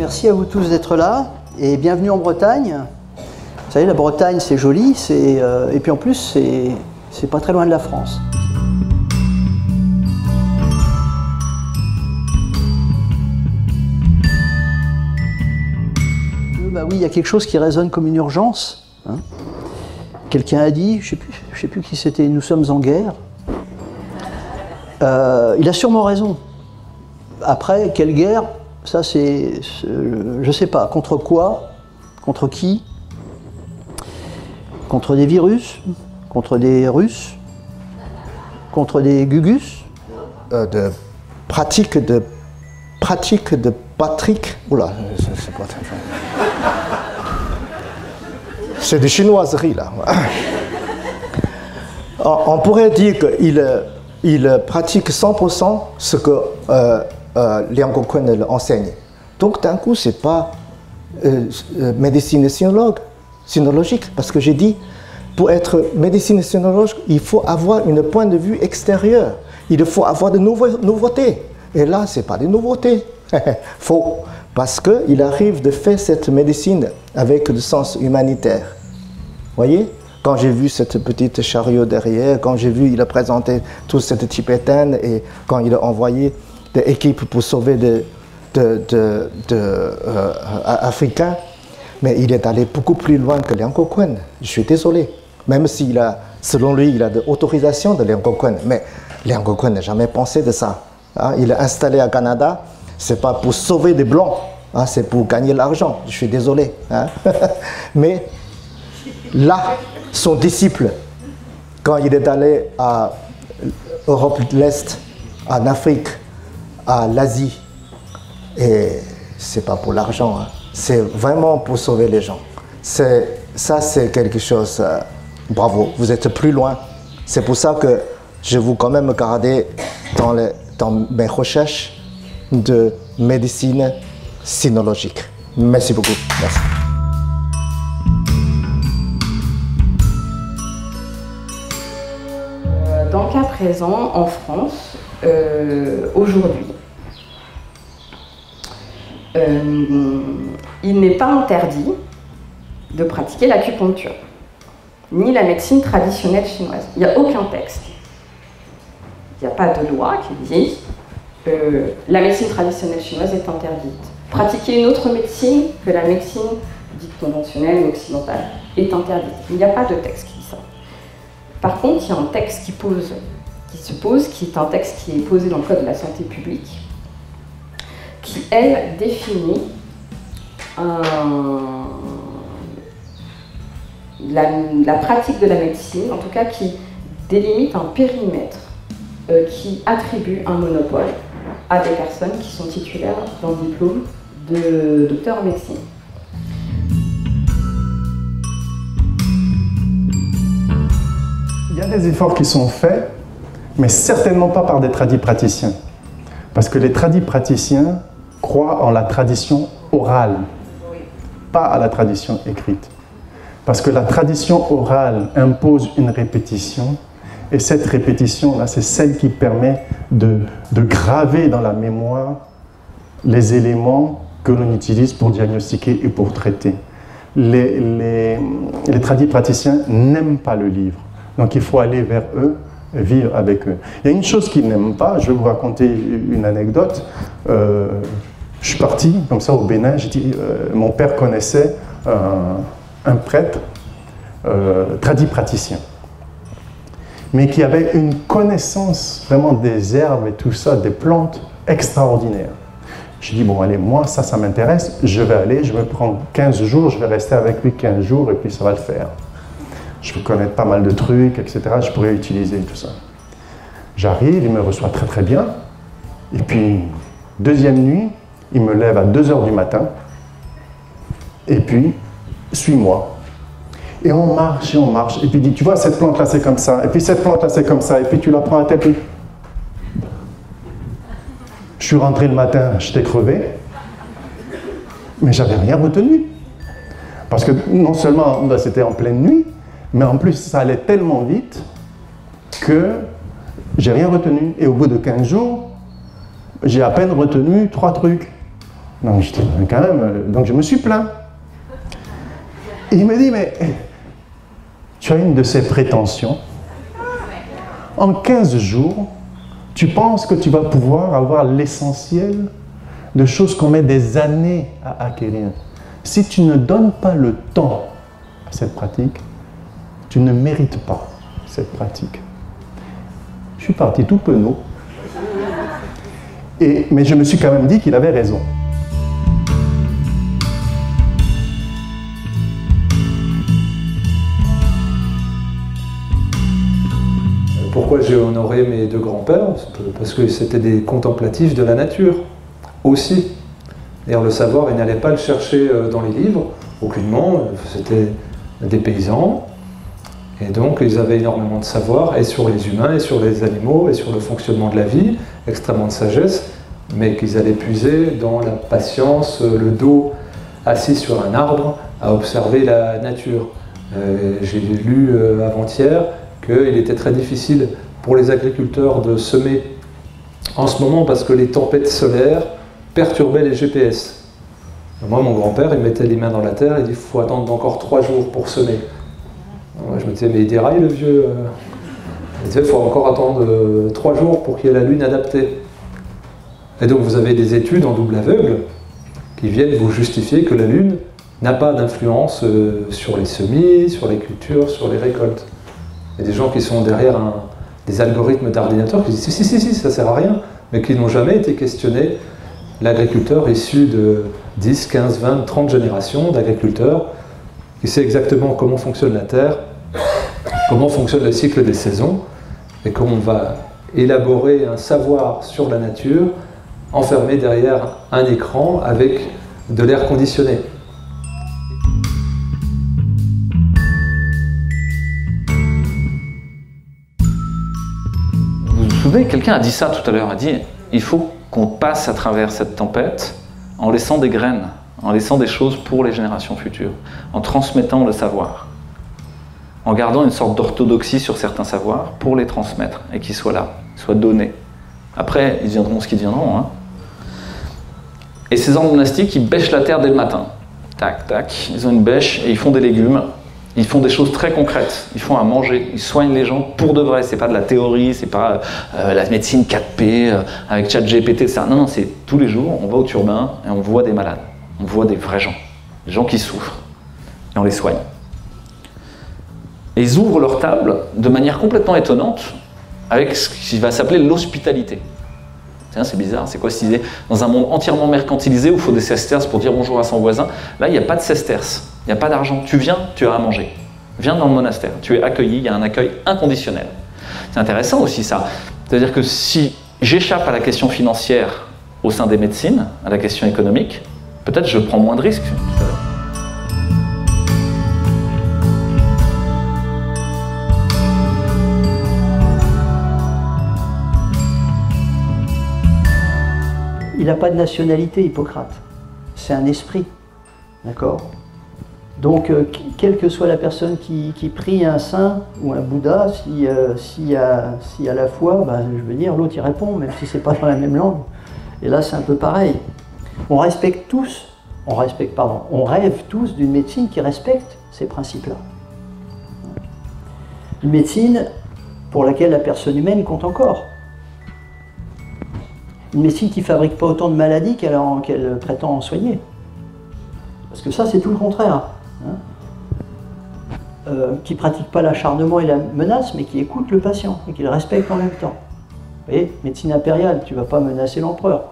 Merci à vous tous d'être là et bienvenue en Bretagne. Vous savez, la Bretagne, c'est joli, et puis en plus, c'est pas très loin de la France. Bah oui, il y a quelque chose qui résonne comme une urgence. Hein. Quelqu'un a dit, je sais plus qui c'était, nous sommes en guerre. Il a sûrement raison. Après, quelle guerre? Ça, je sais pas. Contre quoi? Contre qui? Contre des virus? Contre des Russes? Contre des Gugus? De pratique de Patrick. Oula, c'est pas très fort. C'est des chinoiseries là. On pourrait dire qu'il pratique 100% ce que Liang Gokun enseigne. Donc d'un coup, c'est pas médecine sinologique, parce que j'ai dit, pour être médecine sinologique, il faut avoir un point de vue extérieur. Il faut avoir de nouveautés. Et là, c'est pas des nouveautés. Faux. Parce qu'il arrive de faire cette médecine avec le sens humanitaire. Vous voyez? Quand j'ai vu cette petite chariot derrière, quand j'ai vu il a présenté toute cette tibétaine et quand il a envoyé des équipes pour sauver des Africains, mais il est allé beaucoup plus loin que Liang Gokun. Je suis désolé. Même s'il a, selon lui, il a de l'autorisation de Liang Gokun, mais Liang Gokun n'a jamais pensé de ça. Hein? Il est installé au Canada, c'est pas pour sauver des Blancs, hein? C'est pour gagner l'argent. Je suis désolé. Hein? Mais là, son disciple, quand il est allé à Europe de l'Est, en Afrique, à l'Asie, et c'est pas pour l'argent, hein. C'est vraiment pour sauver les gens. Ça, c'est quelque chose, bravo, vous êtes plus loin. C'est pour ça que je vous quand même garder dans mes recherches de médecine sinologique. Merci beaucoup. Merci. Dans le cas présent, en France, aujourd'hui, il n'est pas interdit de pratiquer l'acupuncture, ni la médecine traditionnelle chinoise. Il n'y a aucun texte. Il n'y a pas de loi qui dit la médecine traditionnelle chinoise est interdite. Pratiquer une autre médecine que la médecine dite conventionnelle ou occidentale est interdite. Il n'y a pas de texte qui dit ça. Par contre, il y a un texte qui est un texte qui est posé dans le Code de la santé publique, qui, elle, définit la pratique de la médecine, en tout cas qui délimite un périmètre qui attribue un monopole à des personnes qui sont titulaires d'un diplôme de docteur en médecine. Il y a des efforts qui sont faits, mais certainement pas par des tradipraticiens. Parce que les tradipraticiens croient en la tradition orale, pas à la tradition écrite. Parce que la tradition orale impose une répétition, et cette répétition-là, c'est celle qui permet de graver dans la mémoire les éléments que l'on utilise pour diagnostiquer et pour traiter. Les tradipraticiens n'aiment pas le livre, donc il faut aller vers eux, vivre avec eux. Il y a une chose qu'ils n'aiment pas, je vais vous raconter une anecdote. Je suis parti comme ça au Bénin, j'ai dit, mon père connaissait un prêtre tradipraticien, mais qui avait une connaissance vraiment des herbes et tout ça, des plantes extraordinaires. Je dis, bon allez, moi ça m'intéresse, je vais aller, je vais prendre 15 jours, je vais rester avec lui 15 jours et puis ça va le faire. Je vais connaître pas mal de trucs, etc. Je pourrais utiliser tout ça. J'arrive, il me reçoit très très bien. Et puis, deuxième nuit, il me lève à 2 h du matin. Et puis, suis-moi. Et on marche et on marche. Et puis il dit, tu vois, cette plante-là c'est comme ça. Et puis cette plante-là c'est comme ça. Et puis tu la prends à tête. Je suis rentré le matin, j'étais crevé. Mais j'avais rien retenu. Parce que non seulement c'était en pleine nuit, mais en plus ça allait tellement vite que j'ai rien retenu. Et au bout de 15 jours, j'ai à peine retenu 3 trucs. Donc je dis, quand même, donc je me suis plaint. Et il me dit, mais tu as une de ces prétentions. En 15 jours, tu penses que tu vas pouvoir avoir l'essentiel de choses qu'on met des années à acquérir. Si tu ne donnes pas le temps à cette pratique, tu ne mérites pas cette pratique. Je suis parti tout penaud. Mais je me suis quand même dit qu'il avait raison. Pourquoi j'ai honoré mes deux grands-pères? Parce que c'était des contemplatifs de la nature, aussi. D'ailleurs, le savoir, ils n'allaient pas le chercher dans les livres, aucunement, c'était des paysans. Et donc, ils avaient énormément de savoir, et sur les humains, et sur les animaux, et sur le fonctionnement de la vie, extrêmement de sagesse, mais qu'ils allaient puiser dans la patience, le dos assis sur un arbre, à observer la nature. J'ai lu avant-hier qu'il était très difficile pour les agriculteurs de semer en ce moment parce que les tempêtes solaires perturbaient les GPS. Moi, mon grand-père, il mettait les mains dans la terre et il dit « il faut attendre encore 3 jours pour semer ». Moi, je me disais « mais il déraille le vieux ». Il disait « il faut encore attendre 3 jours pour qu'il y ait la lune adaptée ». Et donc vous avez des études en double aveugle qui viennent vous justifier que la lune n'a pas d'influence sur les semis, sur les cultures, sur les récoltes. Il y a des gens qui sont derrière des algorithmes d'ordinateur qui disent si, ça sert à rien, mais qui n'ont jamais été questionnés. L'agriculteur issu de 10, 15, 20, 30 générations d'agriculteurs, qui sait exactement comment fonctionne la terre, comment fonctionne le cycle des saisons, et comment on va élaborer un savoir sur la nature, enfermé derrière un écran avec de l'air conditionné. Vous vous souvenez, quelqu'un a dit ça tout à l'heure, a dit il faut qu'on passe à travers cette tempête en laissant des graines, en laissant des choses pour les générations futures, en transmettant le savoir, en gardant une sorte d'orthodoxie sur certains savoirs pour les transmettre et qu'ils soient là, soient donnés. Après, ils deviendront ce qu'ils deviendront. Hein. Et ces ordres monastiques, ils bêchent la terre dès le matin. Tac, tac, ils ont une bêche et ils font des légumes. Ils font des choses très concrètes. Ils font à manger. Ils soignent les gens pour de vrai. C'est pas de la théorie, c'est pas la médecine 4P avec ChatGPT, etc. Non, non, c'est tous les jours, on va au turbin et on voit des malades. On voit des vrais gens. Des gens qui souffrent. Et on les soigne. Et ils ouvrent leur table de manière complètement étonnante avec ce qui va s'appeler l'hospitalité. C'est bizarre, c'est quoi cette idée? Dans un monde entièrement mercantilisé où il faut des sesterces pour dire bonjour à son voisin, là il n'y a pas de sesterces, il n'y a pas d'argent. Tu viens, tu as à manger. Viens dans le monastère, tu es accueilli, il y a un accueil inconditionnel. C'est intéressant aussi ça. C'est-à-dire que si j'échappe à la question financière au sein des médecines, à la question économique, peut-être je prends moins de risques. Il n'a pas de nationalité, Hippocrate. C'est un esprit. D'accord? Donc, quelle que soit la personne qui prie un saint ou un Bouddha, s'il y a la foi, ben, je veux dire, l'autre y répond, même si ce n'est pas dans la même langue. Et là, c'est un peu pareil. On respecte tous, on rêve tous d'une médecine qui respecte ces principes-là. Une médecine pour laquelle la personne humaine compte encore. Une médecine qui ne fabrique pas autant de maladies qu'elle prétend en soigner. Parce que ça, c'est tout le contraire. Hein. Qui ne pratique pas l'acharnement et la menace, mais qui écoute le patient et qui le respecte en même temps. Vous voyez, médecine impériale, tu ne vas pas menacer l'empereur.